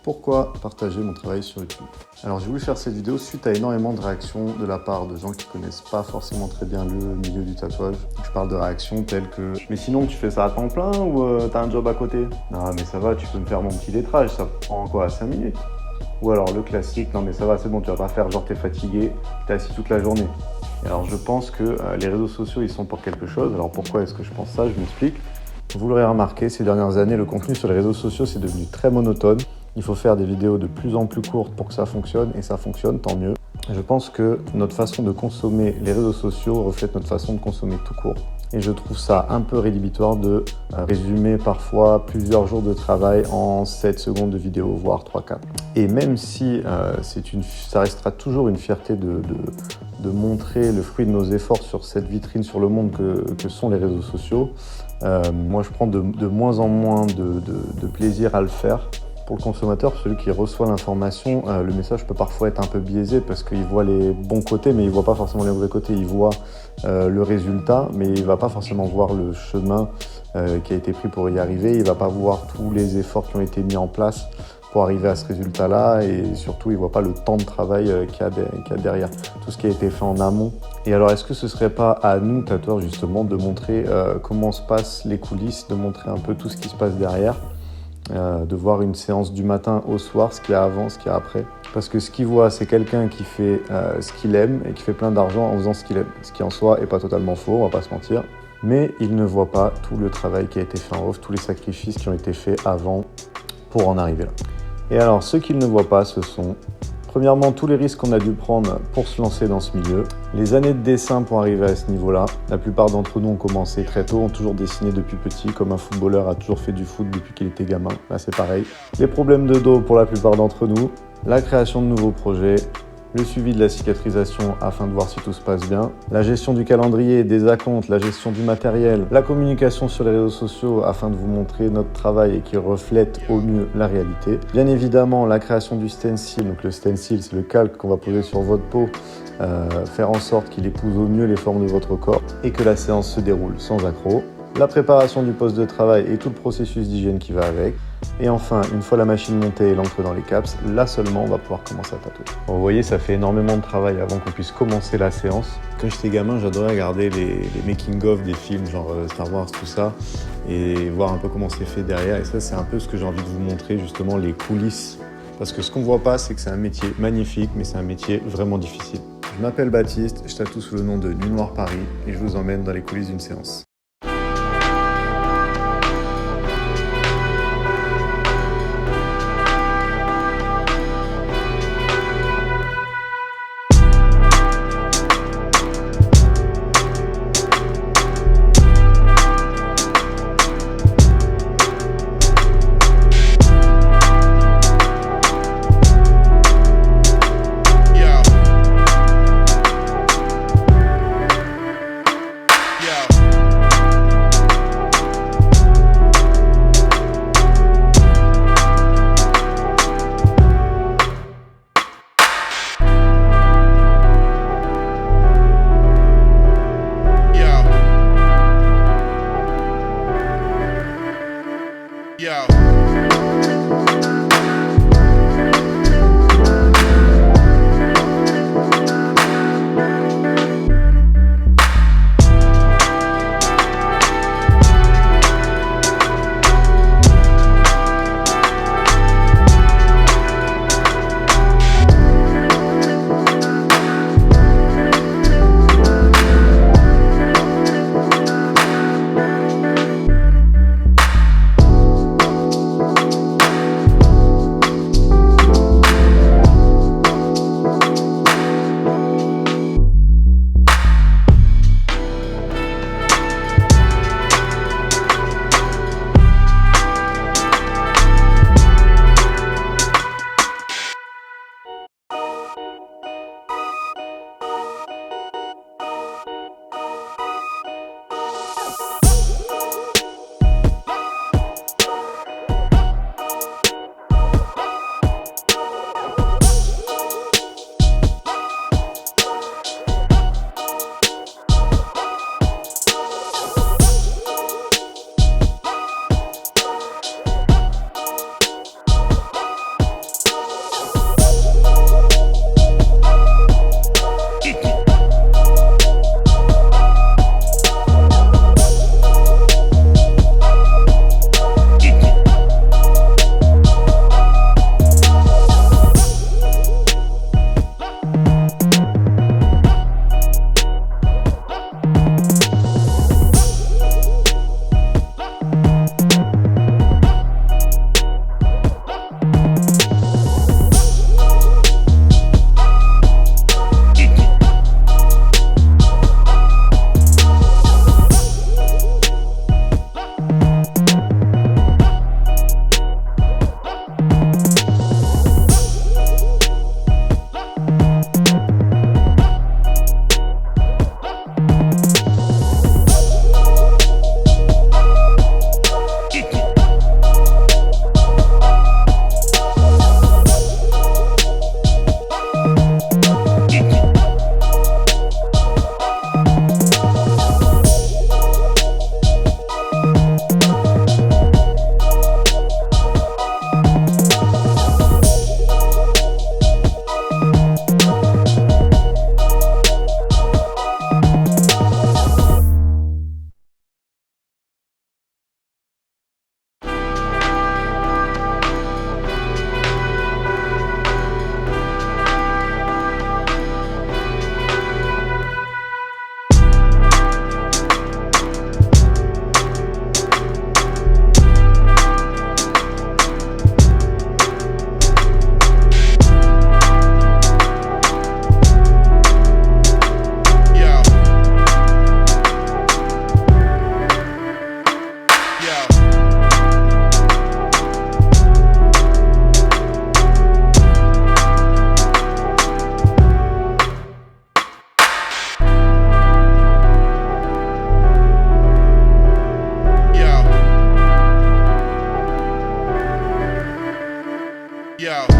Pourquoi partager mon travail sur YouTube? Alors j'ai voulu faire cette vidéo suite à énormément de réactions de la part de gens qui connaissent pas forcément très bien le milieu du tatouage. Je parle de réactions telles que « Mais sinon tu fais ça à temps plein ou t'as un job à côté ?»« Non mais ça va, tu peux me faire mon petit lettrage, ça prend quoi, 5 minutes ?» Ou alors le classique « Non mais ça va, c'est bon, tu vas pas faire genre t'es fatigué, t'es assis toute la journée. » Et alors je pense que les réseaux sociaux ils sont pour quelque chose. Alors pourquoi est-ce que je pense ça? Je m'explique. Vous l'aurez remarqué, ces dernières années, le contenu sur les réseaux sociaux c'est devenu très monotone. Il faut faire des vidéos de plus en plus courtes pour que ça fonctionne, et ça fonctionne, tant mieux. Je pense que notre façon de consommer les réseaux sociaux reflète notre façon de consommer tout court. Et je trouve ça un peu rédhibitoire de résumer parfois plusieurs jours de travail en 7 secondes de vidéo, voire 3-4. Et même si ça restera toujours une fierté de montrer le fruit de nos efforts sur cette vitrine sur le monde que sont les réseaux sociaux, moi je prends de moins en moins de plaisir à le faire. Pour le consommateur, celui qui reçoit l'information, le message peut parfois être un peu biaisé parce qu'il voit les bons côtés, mais il ne voit pas forcément les mauvais côtés. Il voit le résultat, mais il ne va pas forcément voir le chemin qui a été pris pour y arriver. Il ne va pas voir tous les efforts qui ont été mis en place pour arriver à ce résultat-là, et surtout, il ne voit pas le temps de travail qu'il y a derrière, tout ce qui a été fait en amont. Et alors, est-ce que ce ne serait pas à nous, tatoueurs, justement, de montrer comment se passent les coulisses, de montrer un peu tout ce qui se passe derrière, de voir une séance du matin au soir, ce qu'il y a avant, ce qu'il y a après. Parce que ce qu'il voit, c'est quelqu'un qui fait ce qu'il aime et qui fait plein d'argent en faisant ce qu'il aime. Ce qui en soi est pas totalement faux, on va pas se mentir. Mais il ne voit pas tout le travail qui a été fait en off, tous les sacrifices qui ont été faits avant pour en arriver là. Et alors, ce qu'il ne voit pas, ce sont premièrement tous les risques qu'on a dû prendre pour se lancer dans ce milieu, les années de dessin pour arriver à ce niveau-là. La plupart d'entre nous ont commencé très tôt, ont toujours dessiné depuis petit, comme un footballeur a toujours fait du foot depuis qu'il était gamin. Là, c'est pareil. Les problèmes de dos pour la plupart d'entre nous, la création de nouveaux projets, le suivi de la cicatrisation afin de voir si tout se passe bien, la gestion du calendrier, des acomptes, la gestion du matériel, la communication sur les réseaux sociaux afin de vous montrer notre travail et qui reflète au mieux la réalité. Bien évidemment, la création du stencil. Donc le stencil, c'est le calque qu'on va poser sur votre peau, faire en sorte qu'il épouse au mieux les formes de votre corps et que la séance se déroule sans accroc. La préparation du poste de travail et tout le processus d'hygiène qui va avec. Et enfin, une fois la machine montée et l'encre dans les caps, là seulement on va pouvoir commencer à tatouer. Bon, vous voyez, ça fait énormément de travail avant qu'on puisse commencer la séance. Quand j'étais gamin, j'adorais regarder les making-of des films, genre Star Wars, tout ça, et voir un peu comment c'est fait derrière. Et ça, c'est un peu ce que j'ai envie de vous montrer, justement, les coulisses. Parce que ce qu'on ne voit pas, c'est que c'est un métier magnifique, mais c'est un métier vraiment difficile. Je m'appelle Baptiste, je tatoue sous le nom de Nuit Noire Paris, et je vous emmène dans les coulisses d'une séance. Yo.